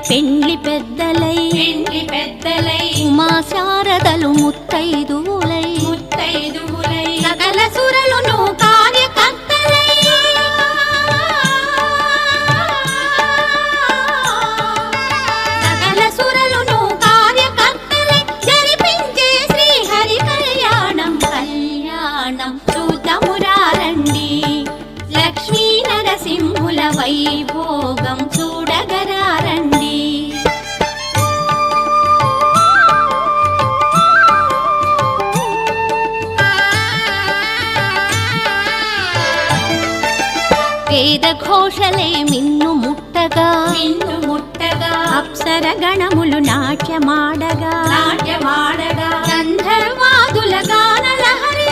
పెండ్లి పెద్దలై ఉమా శారదలు ముత్తైదువులై సకల సురలును కార్యకర్తలై సకల సురలును కార్యకర్తలై జరిపించే శ్రీహరి కళ్యాణం చూద్దామురారండి లక్ష్మీ నరసింహుల వైభోగం చూడగరారండి. వేద ఘోషలే మిన్ను ముట్టగా అప్సర గణములు నాట్యమాడగా గంధర్వాదుల గాన లహరి